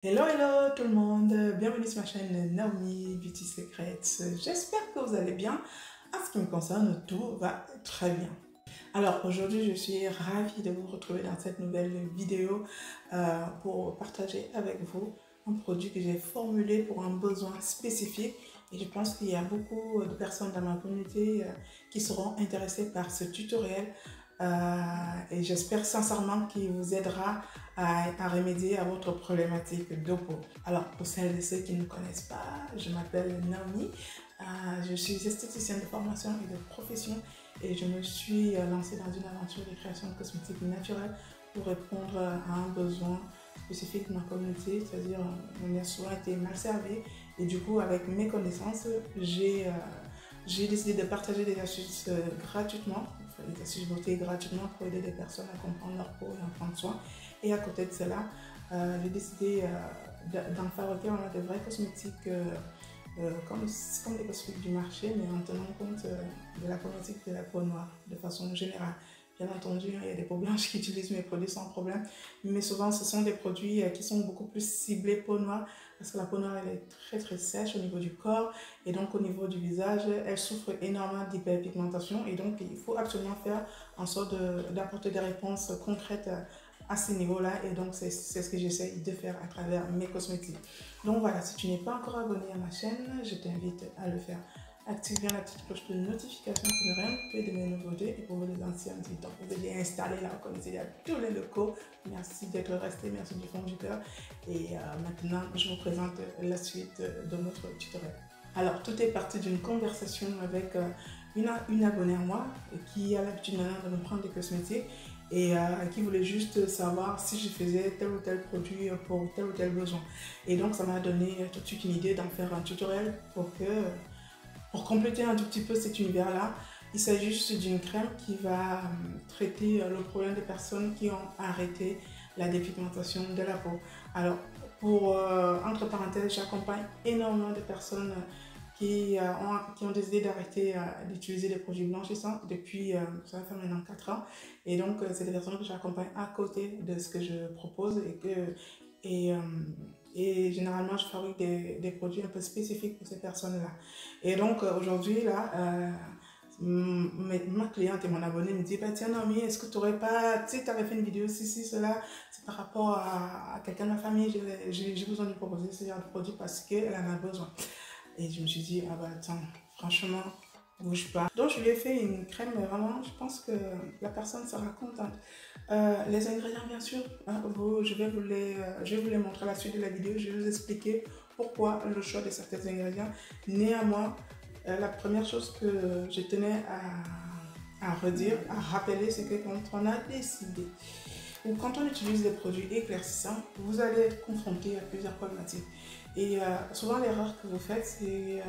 Hello, hello tout le monde, bienvenue sur ma chaîne Naomi Beauty Secrets. J'espère que vous allez bien. En ce qui me concerne, tout va très bien. Alors aujourd'hui, je suis ravie de vous retrouver dans cette nouvelle vidéo pour partager avec vous un produit que j'ai formulé pour un besoin spécifique. Et je pense qu'il y a beaucoup de personnes dans ma communauté qui seront intéressées par ce tutoriel. Et j'espère sincèrement qu'il vous aidera à remédier à votre problématique de peau. Alors, pour celles et ceux qui ne me connaissent pas, je m'appelle Naomi. Je suis esthéticienne de formation et de profession et je me suis lancée dans une aventure de création de cosmétiques naturels pour répondre à un besoin spécifique de ma communauté, c'est-à-dire on a souvent été mal servi et du coup avec mes connaissances, j'ai décidé de partager des astuces gratuitement, des astuces beauté gratuitement pour aider des personnes à comprendre leur peau et en prendre soin. Et à côté de cela, j'ai décidé d'en fabriquer de vrais cosmétiques comme les cosmétiques du marché, mais en tenant compte de la problématique de la peau noire de façon générale. Bien entendu, il y a des peaux blanches qui utilisent mes produits sans problème, mais souvent ce sont des produits qui sont beaucoup plus ciblés peau noire, parce que la peau noire elle est très sèche au niveau du corps, et donc au niveau du visage, elle souffre énormément d'hyperpigmentation, et donc il faut absolument faire en sorte d'apporter des réponses concrètes à ce niveau-là, et donc c'est ce que j'essaie de faire à travers mes cosmétiques. Donc voilà, si tu n'es pas encore abonné à ma chaîne, je t'invite à le faire. Active bien la petite cloche de notification pour ne rien louper de mes nouveautés et pour vous les anciens temps. Vous pouvez installer là, comme il y a tous les locaux. Merci d'être resté, merci du fond du cœur. Et maintenant, je vous présente la suite de notre tutoriel. Alors, tout est parti d'une conversation avec une abonnée à moi qui a l'habitude maintenant de me prendre des cosmétiques et qui voulait juste savoir si je faisais tel ou tel produit pour tel ou tel besoin. Et donc, ça m'a donné tout de suite une idée d'en faire un tutoriel pour compléter un tout petit peu cet univers-là. Il s'agit juste d'une crème qui va traiter le problème des personnes qui ont arrêté la dépigmentation de la peau. Alors, entre parenthèses, j'accompagne énormément de personnes qui ont décidé d'arrêter d'utiliser des produits blanchissants depuis, ça va faire maintenant 4 ans. Et donc, c'est des personnes que j'accompagne à côté de ce que je propose et généralement, je fabrique des produits un peu spécifiques pour ces personnes-là. Et donc, aujourd'hui, là, ma cliente et mon abonné me disent, bah, tiens, Naomi, est-ce que tu n'aurais pas, tu sais, tu avais fait une vidéo, si, cela, c'est par rapport à quelqu'un de ma famille, j'ai besoin de lui proposer ce genre de produit parce qu'elle en a besoin. Et je me suis dit, ah bah attends, franchement, bouge pas. Donc je lui ai fait une crème, mais vraiment, je pense que la personne sera contente. Les ingrédients, bien sûr, hein, je vais vous les montrer à la suite de la vidéo. Je vais vous expliquer pourquoi le choix de certains ingrédients. Néanmoins, la première chose que je tenais à redire, à rappeler, c'est que quand on a décidé ou quand on utilise des produits éclaircissants, vous allez être confronté à plusieurs problématiques. Et souvent, l'erreur que vous faites, c'est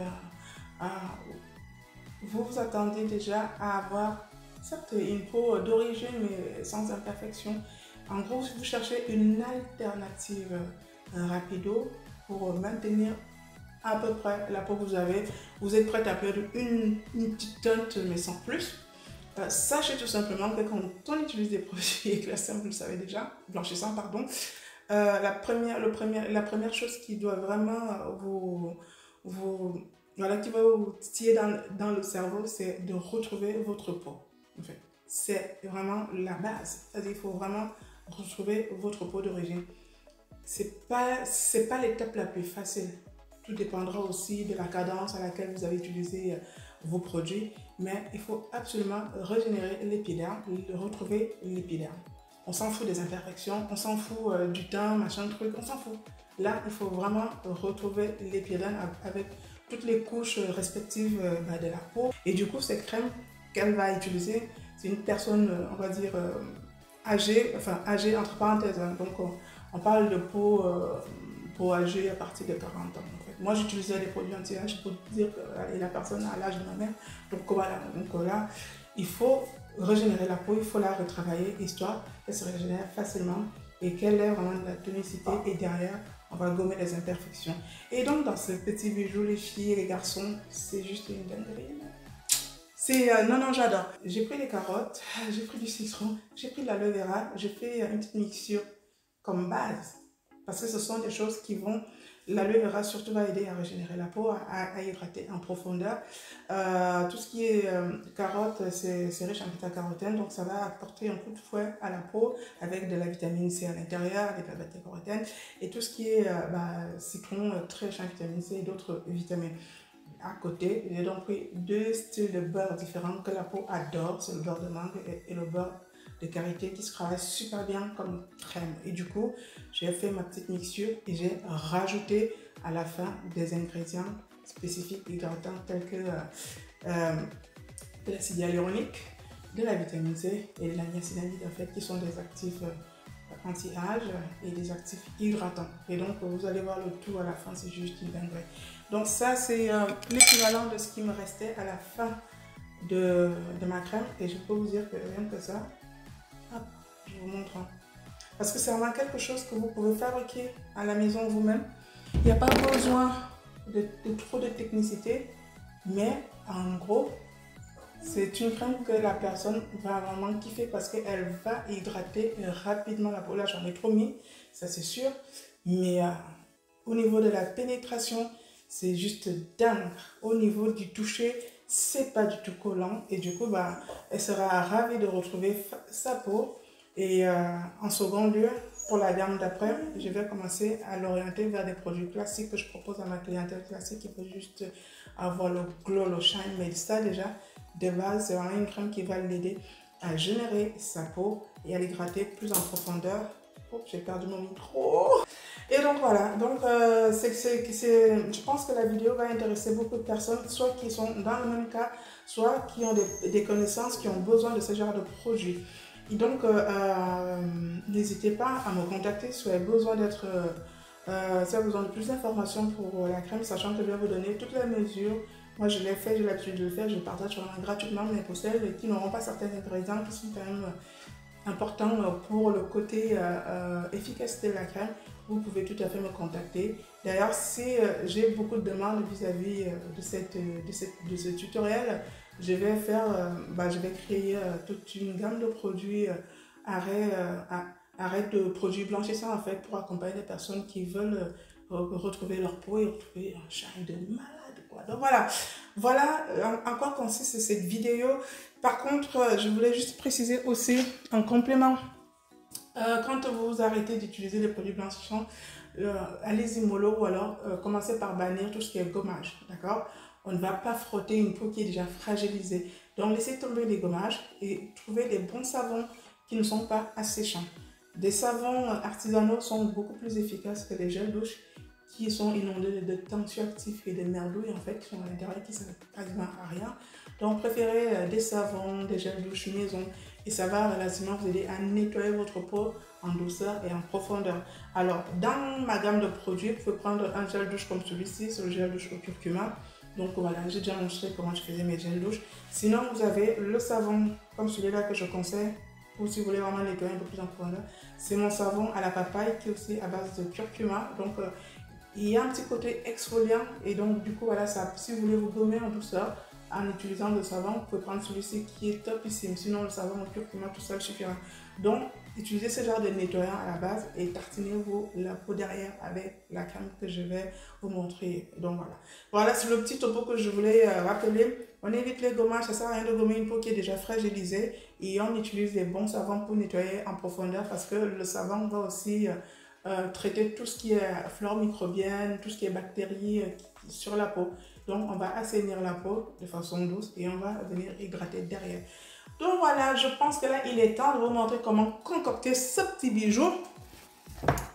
vous vous attendez déjà à avoir, certes, une peau d'origine, mais sans imperfection. En gros, si vous cherchez une alternative rapido pour maintenir à peu près la peau que vous avez, vous êtes prête à perdre une petite teinte, mais sans plus. Sachez tout simplement que quand on utilise des produits éclaircissants, vous le savez déjà, blanchissants, pardon, la première chose qui doit vraiment voilà, qui va vous titiller dans le cerveau, c'est de retrouver votre peau. En fait, c'est vraiment la base. C'est-à-dire qu'il faut vraiment retrouver votre peau d'origine. C'est pas l'étape la plus facile. Tout dépendra aussi de la cadence à laquelle vous avez utilisé vos produits, mais il faut absolument régénérer l'épiderme, retrouver l'épiderme. On s'en fout des imperfections, on s'en fout du teint, machin truc, on s'en fout. Là, il faut vraiment retrouver l'épiderme avec toutes les couches respectives de la peau. Et du coup, cette crème qu'elle va utiliser, c'est une personne, on va dire, âgée, enfin âgée entre parenthèses. Hein. Donc, on parle de peau âgée à partir de 40 ans. En fait. Moi, j'utilisais des produits anti-âge pour dire que la personne a l'âge de ma mère. Donc, voilà. Donc, là, il faut régénérer la peau, il faut la retravailler, histoire qu'elle se régénère facilement et qu'elle ait vraiment de la tonicité. Et derrière, on va gommer les imperfections. Et donc, dans ce petit bijou, les filles et les garçons, c'est juste une dinguerie. Non, j'adore. J'ai pris des carottes, j'ai pris du citron, j'ai pris de l'aloe vera, j'ai fait une petite mixture comme base. parce que ce sont des choses qui vont... L'aloe vera surtout va aider à régénérer la peau, à hydrater en profondeur. Tout ce qui est carotte, c'est riche en bêta-carotène, donc ça va apporter un coup de fouet à la peau avec de la vitamine C à l'intérieur, avec la bêta-carotène. Et tout ce qui est citron, très riche en vitamine C et d'autres vitamines. À côté, j'ai donc pris deux styles de beurre différents que la peau adore, c'est le beurre de mangue et le beurre de karité qui se travaille super bien comme crème. Et du coup, j'ai fait ma petite mixture et j'ai rajouté à la fin des ingrédients spécifiques hydratants tels que de l'acide hyaluronique, de la vitamine C et de la niacinamide en fait, qui sont des actifs anti-âge et des actifs hydratants. Et donc, vous allez voir le tout à la fin, c'est juste une dinguerie. Donc ça, c'est l'équivalent de ce qui me restait à la fin de ma crème. Et je peux vous dire que rien que ça, hop, je vous montre. Parce que c'est vraiment quelque chose que vous pouvez fabriquer à la maison vous-même. Il n'y a pas besoin de trop de technicité, mais en gros, c'est une crème que la personne va vraiment kiffer parce qu'elle va hydrater rapidement la peau. Là, j'en ai trop mis, ça c'est sûr. Mais au niveau de la pénétration, c'est juste dingue. Au niveau du toucher, c'est pas du tout collant. Et du coup, elle sera ravie de retrouver sa peau. Et en second lieu, pour la gamme d'après, je vais commencer à l'orienter vers des produits classiques que je propose à ma clientèle classique qui peut juste avoir le glow, le shine. Mais ça déjà, de base, c'est vraiment une crème qui va l'aider à générer sa peau et à l'hydrater plus en profondeur. Oh, j'ai perdu mon micro. Et donc voilà, donc je pense que la vidéo va intéresser beaucoup de personnes, soit qui sont dans le même cas, soit qui ont des connaissances, qui ont besoin de ce genre de produits. Et donc, n'hésitez pas à me contacter si vous avez besoin si vous avez besoin de plus d'informations pour la crème, sachant que je vais vous donner toutes les mesures. Moi, je l'ai fait, j'ai l'habitude de le faire, je partage gratuitement, mais pour celles qui n'auront pas certains ingrédients qui sont quand même importants pour le côté efficacité de la crème, vous pouvez tout à fait me contacter. D'ailleurs, si j'ai beaucoup de demandes vis-à-vis de ce tutoriel, je vais créer toute une gamme de produits, arrêt de produits blanchissants en fait, pour accompagner les personnes qui veulent retrouver leur peau et retrouver un shine de malade, quoi. Donc voilà en quoi consiste cette vidéo. Par contre, je voulais juste préciser aussi en complément, quand vous arrêtez d'utiliser les produits blanchissants, allez-y mollo ou alors commencez par bannir tout ce qui est gommage, d'accord? On ne va pas frotter une peau qui est déjà fragilisée. Donc, laissez tomber les gommages et trouvez des bons savons qui ne sont pas asséchants. Des savons artisanaux sont beaucoup plus efficaces que les gels douche qui sont inondés de tensioactifs et de merdouilles en fait, qui sont à l'intérieur, qui ne servent quasiment à rien. Donc, préférez des savons, des gels douche maison et ça va relativement vous aider à nettoyer votre peau en douceur et en profondeur. Alors, dans ma gamme de produits, vous pouvez prendre un gel douche comme celui-ci, c'est le gel douche au curcuma. Donc voilà, j'ai déjà montré comment je faisais mes gels douche. Sinon, vous avez le savon comme celui-là que je conseille, ou si vous voulez vraiment nettoyer un peu plus en profondeur, c'est mon savon à la papaye qui est aussi à base de curcuma. Donc il y a un petit côté exfoliant et donc du coup voilà, ça, si vous voulez vous gommer en douceur en utilisant le savon, vous pouvez prendre celui-ci qui est topissime. Sinon le savon au curcuma tout seul suffira. Donc utilisez ce genre de nettoyant à la base et tartinez-vous la peau derrière avec la crème que je vais vous montrer. Donc voilà, c'est le petit topo que je voulais rappeler. On évite les gommages, ça sert à rien de gommer une peau qui est déjà fragilisée et on utilise les bons savons pour nettoyer en profondeur parce que le savon va aussi traiter tout ce qui est flore microbienne, tout ce qui est bactéries sur la peau. Donc on va assainir la peau de façon douce et on va venir hydrater derrière. Donc voilà, je pense que là, il est temps de vous montrer comment concocter ce petit bijou.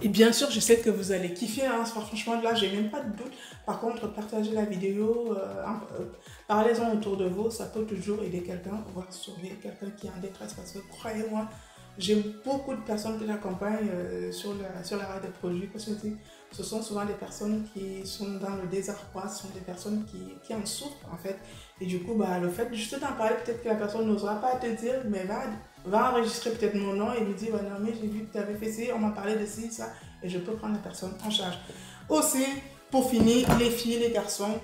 Et bien sûr, je sais que vous allez kiffer, hein. Franchement, là, j'ai même pas de doute. Par contre, partagez la vidéo, parlez-en autour de vous, ça peut toujours aider quelqu'un, voire sauver quelqu'un qui est en détresse. Parce que croyez-moi, j'ai beaucoup de personnes que j'accompagne sur l'arrêt des produits cosmétiques. Ce sont souvent des personnes qui sont dans le désarroi, ce sont des personnes qui en souffrent en fait. Et du coup, le fait juste d'en parler, peut-être que la personne n'osera pas te dire, mais va enregistrer peut-être mon nom et lui dire, non mais j'ai vu que tu avais fait ci, on m'a parlé de ci, ça, et je peux prendre la personne en charge. Aussi, pour finir, les filles, les garçons,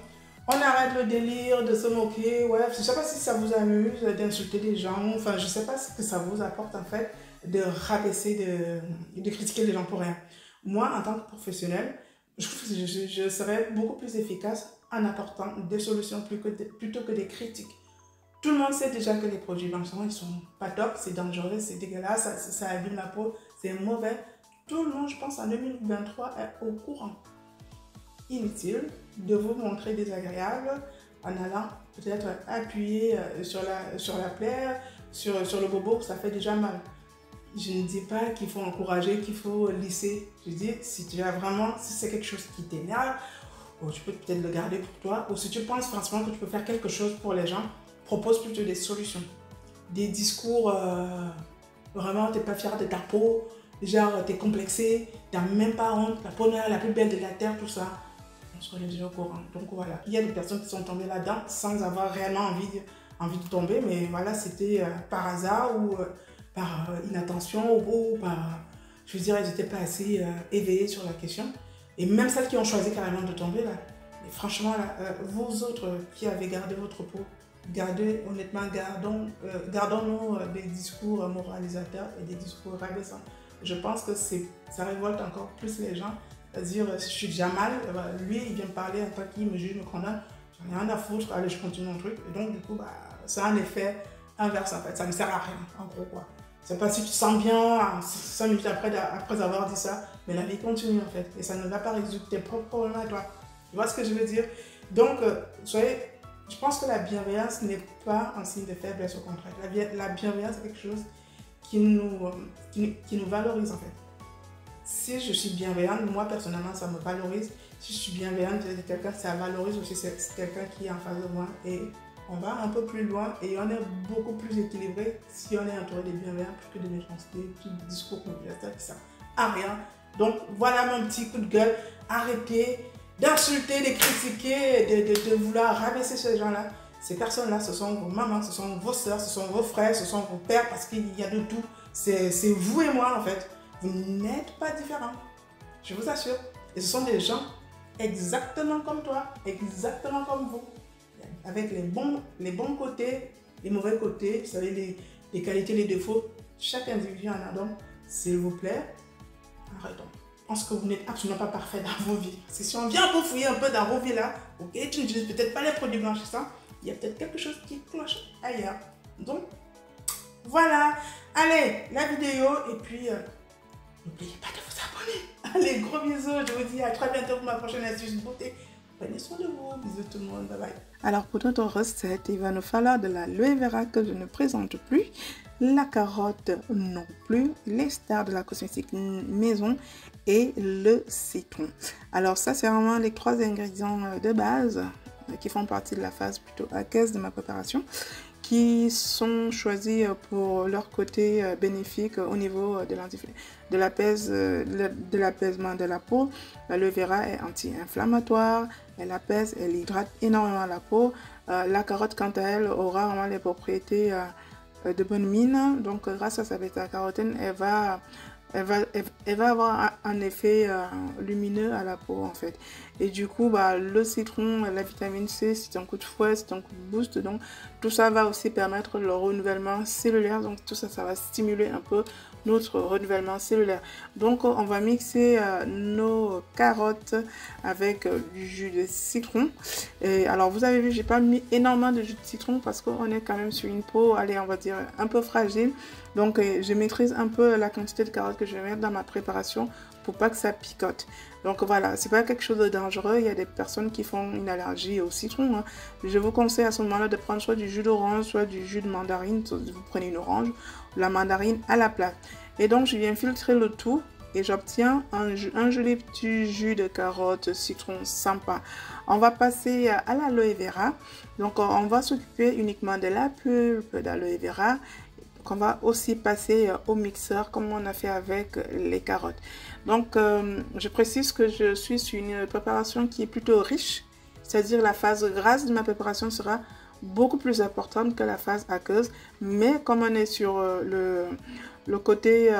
on arrête le délire de se moquer, ouais, je ne sais pas si ça vous amuse d'insulter des gens, enfin je ne sais pas ce que ça vous apporte en fait, de rabaisser, de critiquer les gens pour rien. Moi, en tant que professionnel, je serais beaucoup plus efficace en apportant des solutions plutôt que des critiques. Tout le monde sait déjà que les produits blanchissants, ils sont pas top, c'est dangereux, c'est dégueulasse, ça abîme la peau, c'est mauvais. Tout le monde, je pense, en 2023 est au courant. Inutile de vous montrer désagréable en allant peut-être appuyer sur la plaie, sur le bobo, ça fait déjà mal. Je ne dis pas qu'il faut encourager, qu'il faut lisser. Je dis, si tu as vraiment, si c'est quelque chose qui t'énerve, tu peux peut-être le garder pour toi. Ou si tu penses franchement que tu peux faire quelque chose pour les gens, propose plutôt des solutions. Des discours, vraiment, tu n'es pas fier de ta peau, genre, tu es complexé, tu n'as même pas honte, la peau noire, la plus belle de la terre, tout ça. On serait déjà au courant. Donc voilà, il y a des personnes qui sont tombées là-dedans sans avoir réellement envie de tomber, mais voilà, c'était par hasard ou par inattention ou par, je veux dire, elles n'étaient pas assez éveillées sur la question. Et même celles qui ont choisi carrément de tomber là, et franchement, là, vous autres qui avez gardé votre peau, honnêtement, gardons-nous des discours moralisateurs et des discours rabaissants. Je pense que ça révolte encore plus les gens. C'est-à-dire, si je suis déjà mal, lui, il vient me parler, pas qui me juge, me condamne, j'en ai rien à foutre, allez, je continue mon truc. Et donc, du coup, ça a un effet inverse, en fait. Ça ne sert à rien, en gros, quoi. C'est pas si tu te sens bien 5 minutes après avoir dit ça, mais la vie continue, en fait. Et ça ne va pas résoudre tes propres problèmes à toi. Tu vois ce que je veux dire? Donc, je pense que la bienveillance n'est pas un signe de faiblesse, au contraire. La bienveillance, c'est quelque chose qui nous valorise, en fait. Si je suis bienveillante, moi personnellement, ça me valorise. Si je suis bienveillante, c'est quelqu'un, ça valorise aussi, c'est quelqu'un qui est en face de moi. Et on va un peu plus loin et on est beaucoup plus équilibré si on est entouré de bienveillants plus que de méchanceté, plus de discours communautaires qui servent à rien. Donc voilà mon petit coup de gueule. Arrêtez d'insulter, de critiquer, de vouloir rabaisser ces gens-là. Ces personnes-là, ce sont vos mamans, ce sont vos soeurs, ce sont vos frères, ce sont vos pères, parce qu'il y a de tout. C'est vous et moi en fait. Vous n'êtes pas différents, je vous assure. Et ce sont des gens exactement comme toi, exactement comme vous. Avec les bons côtés, les mauvais côtés, vous savez, les qualités, les défauts. Chaque individu en a donc, s'il vous plaît, arrêtons. Je pense que vous n'êtes absolument pas parfait dans vos vies. Parce que si on vient pour fouiller un peu dans vos vies là, ok, tu n'utilises peut-être pas les produits blanchissants, il y a peut-être quelque chose qui cloche ailleurs. Donc, voilà. Allez, la vidéo et puis... n'oubliez pas de vous abonner. Allez, gros bisous. Je vous dis à très bientôt pour ma prochaine astuce beauté. Prenez soin de vous. Bisous tout le monde. Bye bye. Alors, pour notre recette, il va nous falloir de l'aloe vera que je ne présente plus, la carotte non plus, les stars de la cosmétique maison et le citron. Alors, ça, c'est vraiment les 3 ingrédients de base qui font partie de la phase plutôt aqueuse de ma préparation, qui sont choisis pour leur côté bénéfique au niveau de l'apaisement de la peau. L'aloe vera est anti-inflammatoire, elle apaise, elle hydrate énormément la peau. La carotte, quant à elle, aura vraiment les propriétés de bonne mine. Donc, grâce à sa bêta-carotène, elle va avoir un effet lumineux à la peau en fait. Et du coup, le citron, la vitamine C, c'est un coup de fouet, c'est un coup de boost. Donc, tout ça va aussi permettre le renouvellement cellulaire. Donc, tout ça, ça va stimuler un peu notre renouvellement cellulaire. Donc, on va mixer nos carottes avec du jus de citron. Et alors, vous avez vu, j'ai pas mis énormément de jus de citron parce qu'on est quand même sur une peau, allez, on va dire un peu fragile. Donc, je maîtrise un peu la quantité de carottes que je vais mettre dans ma préparation pour pas que ça picote. Donc voilà, c'est pas quelque chose de dangereux. Il y a des personnes qui font une allergie au citron, hein. Je vous conseille à ce moment-là de prendre soit du jus d'orange, soit du jus de mandarine. Vous prenez une orange, la mandarine à la place. Et donc, je viens filtrer le tout et j'obtiens un joli petit jus de carotte citron sympa. On va passer à l'aloe vera. Donc, on va s'occuper uniquement de la pulpe d'aloe vera. Qu'on va aussi passer au mixeur comme on a fait avec les carottes. Donc, je précise que je suis sur une préparation qui est plutôt riche, c'est-à-dire la phase grasse de ma préparation sera beaucoup plus importante que la phase aqueuse, mais comme on est sur le côté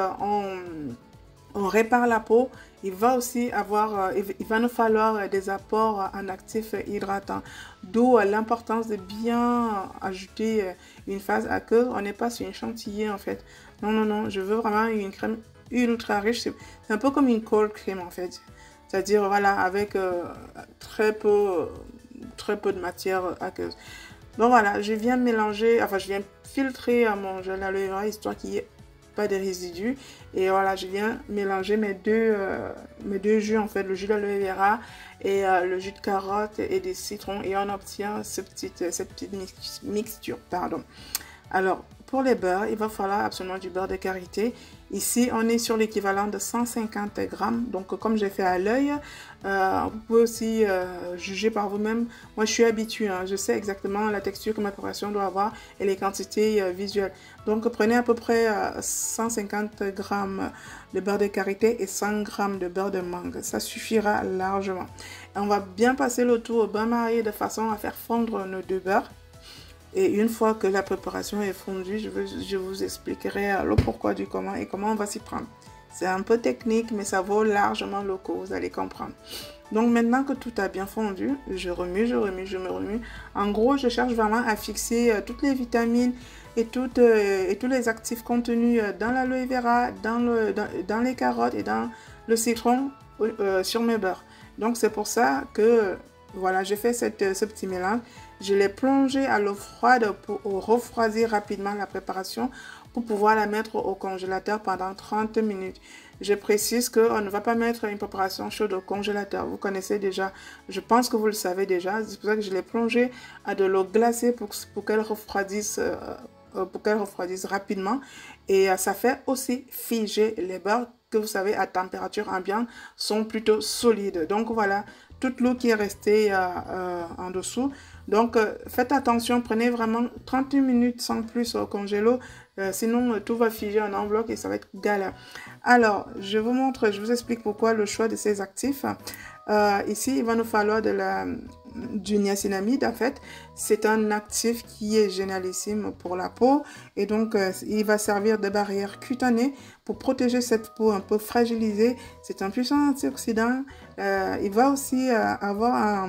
on répare la peau, il va aussi avoir, il va nous falloir des apports en actifs hydratants. D'où l'importance de bien ajouter une phase aqueuse. On n'est pas sur une chantilly en fait. Non, non, non, je veux vraiment une crème ultra riche. C'est un peu comme une cold cream en fait. C'est-à-dire, voilà, avec très peu de matière aqueuse. Donc voilà, je viens mélanger, enfin je viens filtrer mon gel aloe vera histoire qu'il n'y ait pas de résidus. Et voilà, je viens mélanger mes deux jus en fait, le jus d'aloe vera et le jus de carotte et des citrons. Et on obtient cette petite mixture, pardon. Alors, pour les beurres, il va falloir absolument du beurre de karité. Ici, on est sur l'équivalent de 150 grammes. Donc, comme j'ai fait à l'œil, vous pouvez aussi juger par vous-même. Moi, je suis habituée. Hein, je sais exactement la texture que ma préparation doit avoir et les quantités visuelles. Donc, prenez à peu près 150 grammes de beurre de karité et 100 grammes de beurre de mangue. Ça suffira largement. Et on va bien passer le tout au bain marie de façon à faire fondre nos deux beurres. Et une fois que la préparation est fondue, je vous expliquerai le pourquoi du comment et comment on va s'y prendre. C'est un peu technique, mais ça vaut largement le coup, vous allez comprendre. Donc maintenant que tout a bien fondu, je remue, je me remue. En gros, je cherche vraiment à fixer toutes les vitamines et tous les actifs contenus dans l'aloe vera, dans les carottes et dans le citron sur mes beurres. Donc c'est pour ça que voilà, j'ai fait ce petit mélange. Je l'ai plongé à l'eau froide pour refroidir rapidement la préparation pour pouvoir la mettre au congélateur pendant 30 minutes. Je précise qu'on ne va pas mettre une préparation chaude au congélateur. Vous connaissez déjà, je pense que vous le savez déjà. C'est pour ça que je l'ai plongé à de l'eau glacée pour qu'elle refroidisse rapidement. Et ça fait aussi figer les beurres que vous savez à température ambiante sont plutôt solides. Donc voilà, toute l'eau qui est restée en dessous. Donc faites attention, prenez vraiment 30 minutes sans plus au congélo, sinon tout va figer en enveloppe et ça va être galère. Alors je vous explique pourquoi le choix de ces actifs. Ici il va nous falloir du niacinamide. En fait, c'est un actif qui est génialissime pour la peau et donc il va servir de barrière cutanée pour protéger cette peau un peu fragilisée. C'est un puissant antioxydant. Il va aussi avoir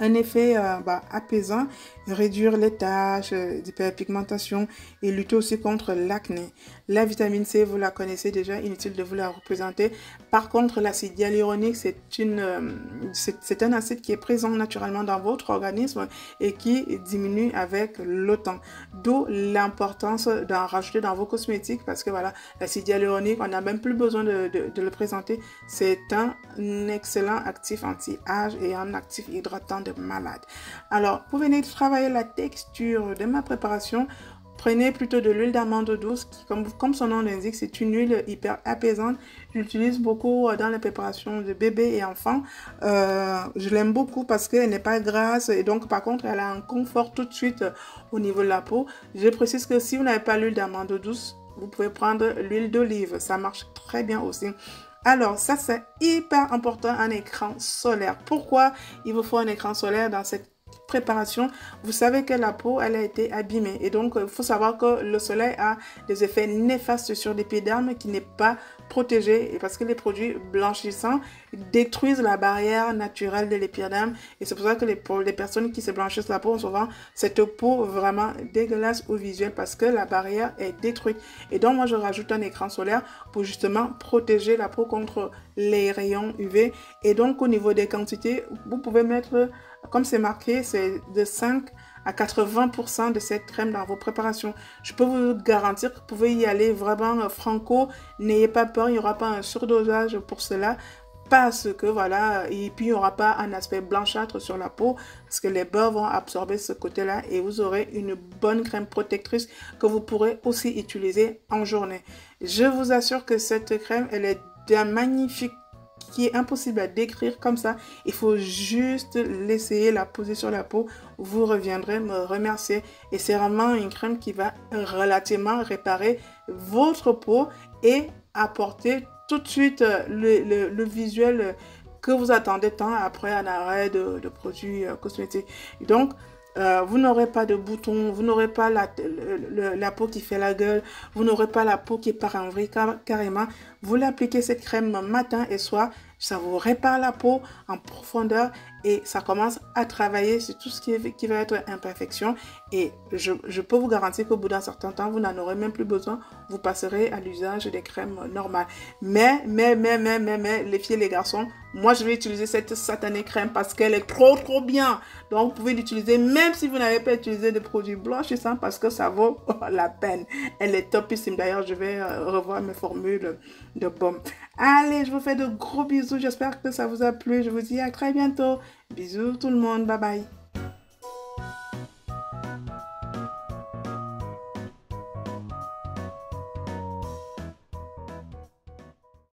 un effet apaisant, réduire les taches d'hyperpigmentation et lutter aussi contre l'acné. La vitamine C, vous la connaissez déjà, inutile de vous la représenter. Par contre, l'acide hyaluronique, c'est un acide qui est présent naturellement dans votre organisme et qui diminue avec le temps. D'où l'importance d'en rajouter dans vos cosmétiques parce que voilà, l'acide hyaluronique, on n'a même plus besoin de le présenter. C'est un excellent actif anti-âge et un actif hydratant de malade. Alors, pour venir travailler la texture de ma préparation, prenez plutôt de l'huile d'amande douce qui, comme son nom l'indique, c'est une huile hyper apaisante. J'utilise beaucoup dans les préparations de bébés et enfants. Je l'aime beaucoup parce qu'elle n'est pas grasse et donc par contre elle a un confort tout de suite au niveau de la peau. Je précise que si vous n'avez pas l'huile d'amande douce, vous pouvez prendre l'huile d'olive. Ça marche très bien aussi. Alors, ça, c'est hyper important, un écran solaire. Pourquoi il vous faut un écran solaire dans cette préparation? Vous savez que la peau, elle a été abîmée. Et donc, il faut savoir que le soleil a des effets néfastes sur l'épiderme qui n'est pas protégé. Et parce que les produits blanchissants détruisent la barrière naturelle de l'épiderme. Et c'est pour ça que pour les personnes qui se blanchissent la peau ont souvent cette peau vraiment dégueulasse au visuel parce que la barrière est détruite. Et donc, moi, je rajoute un écran solaire pour justement protéger la peau contre les rayons UV. Et donc, au niveau des quantités, vous pouvez mettre, comme c'est marqué, c'est de 5 à 80% de cette crème dans vos préparations. Je peux vous garantir que vous pouvez y aller vraiment franco. N'ayez pas peur, il n'y aura pas un surdosage pour cela. Parce que voilà, et puis il n'y aura pas un aspect blanchâtre sur la peau parce que les beurres vont absorber ce côté-là et vous aurez une bonne crème protectrice que vous pourrez aussi utiliser en journée. Je vous assure que cette crème, elle est d'un magnifique qui est impossible à décrire comme ça. Il faut juste l'essayer, la poser sur la peau. Vous reviendrez me remercier. Et c'est vraiment une crème qui va relativement réparer votre peau et apporter tout de suite le visuel que vous attendez tant après un arrêt de produits cosmétiques. Donc, vous n'aurez pas de boutons, vous n'aurez pas la peau qui fait la gueule, vous n'aurez pas la peau qui part en vrille carrément. Vous l'appliquez cette crème matin et soir. Ça vous répare la peau en profondeur et ça commence à travailler sur tout ce qui va être imperfection. Et je peux vous garantir qu'au bout d'un certain temps, vous n'en aurez même plus besoin. Vous passerez à l'usage des crèmes normales. Mais, les filles et les garçons, moi, je vais utiliser cette satanée crème parce qu'elle est trop bien. Donc, vous pouvez l'utiliser même si vous n'avez pas utilisé de produits blanchissants parce que ça vaut la peine. Elle est topissime. D'ailleurs, je vais revoir mes formules de baume. Allez, je vous fais de gros bisous. J'espère que ça vous a plu. Je vous dis à très bientôt. Bisous tout le monde. Bye bye.